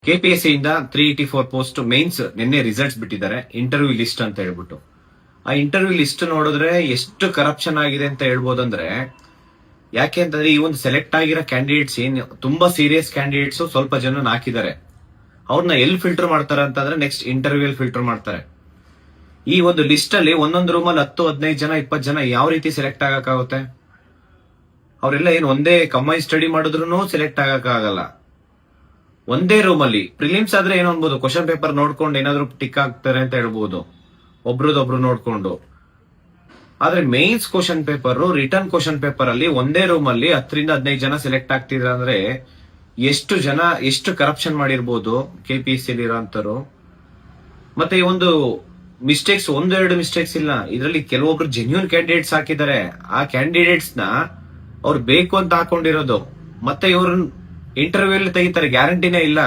KPSC ಇಂದ 384 post mains ನಿನ್ನೆ results ಬಿಟ್ಟಿದ್ದಾರೆ, ಇಂಟರ್ವ್ಯೂ ಲಿಸ್ಟ್ ಅಂತ ಹೇಳ್ಬಿಟ್ಟು. ಆ ಇಂಟರ್ವ್ಯೂ ಲಿಸ್ಟ್ ನೋಡಿದ್ರೆ ಎಷ್ಟು ಕರಪ್ಷನ್ ಆಗಿದೆ ಅಂತ ಹೇಳ್ಬೋದಂದ್ರೆ, ಯಾಕೆ ಅಂತಂದ್ರೆ ಈ ಒಂದು ಸೆಲೆಕ್ಟ್ ಆಗಿರೋ ಕ್ಯಾಂಡಿಡೇಟ್ಸ್ ತುಂಬಾ ಸೀರಿಯಸ್ ಕ್ಯಾಂಡಿಡೇಟ್ಸ್ ಸ್ವಲ್ಪ ಜನ ಹಾಕಿದ್ದಾರೆ. ಅವ್ರನ್ನ ಎಲ್ಲಿ ಫಿಲ್ಟರ್ ಮಾಡ್ತಾರೆ ಅಂತಂದ್ರೆ ನೆಕ್ಸ್ಟ್ ಇಂಟರ್ವ್ಯೂ ಫಿಲ್ಟರ್ ಮಾಡ್ತಾರೆ. ಈ ಒಂದು ಲಿಸ್ಟ್ ಅಲ್ಲಿ ಒಂದೊಂದು ರೂಮಲ್ಲಿ 10, 15 ಜನ, 20 ಜನ ಯಾವ ರೀತಿ ಸೆಲೆಕ್ಟ್ ಆಗಕ್ಕಾಗುತ್ತೆ? ಅವರೆಲ್ಲ ಏನು ಒಂದೇ ಕಂಬೈನ್ ಸ್ಟಡಿ ಮಾಡಿದ್ರು ಸೆಲೆಕ್ಟ್ ಆಗಕ್ಕಾಗಲ್ಲ. ಒಂದೇ ರೂಮ್ ಅಲ್ಲಿ ಪ್ರಿಲಿಮ್ಸ್ ಆದ್ರೆ ಏನೋ ಅನ್ಬೋದು, ಕ್ವಶನ್ ಪೇಪರ್ ನೋಡ್ಕೊಂಡು ಏನಾದ್ರು ಟಿಕ್ ಆಗ್ತಾರೆ ಅಂತ ಹೇಳ್ಬೋದು, ಒಬ್ರದೊಬ್ರು ನೋಡ್ಕೊಂಡು. ಆದ್ರೆ mains question paper, return question paper ಅಲ್ಲಿ ಒಂದೇ ರೂಮ್ ಅಲ್ಲಿ 10 ರಿಂದ 15 ಜನ ಸೆಲೆಕ್ಟ್ ಆಗ್ತಿದ್ರೆ ಅಂದ್ರೆ ಎಷ್ಟು ಜನ ಎಷ್ಟು ಕರಪ್ಷನ್ ಮಾಡಿರ್ಬೋದು ಕೆಪಿಎಸ್ಸಿ ಇರೋಂತರು. ಮತ್ತೆ ಈ ಒಂದು ಮಿಸ್ಟೇಕ್ಸ್ 1-2 ಮಿಸ್ಟೇಕ್ಸ್ ಇಲ್ಲ, ಇದರಲ್ಲಿ ಕೆಲವೊಬ್ರು ಜೆನ್ಯೂನ್ ಕ್ಯಾಂಡಿಡೇಟ್ಸ್ ಹಾಕಿದ್ದಾರೆ. ಆ ಕ್ಯಾಂಡಿಡೇಟ್ಸ್ ನ ಅವ್ರು ಬೇಕು ಅಂತ ಹಾಕೊಂಡಿರೋದು, ಮತ್ತೆ ಇವ್ರ ಇಂಟರ್ವ್ಯೂ ಅಲ್ಲಿ ತೆಗಿತಾರೆ, ಗ್ಯಾರಂಟಿನೇ ಇಲ್ಲ.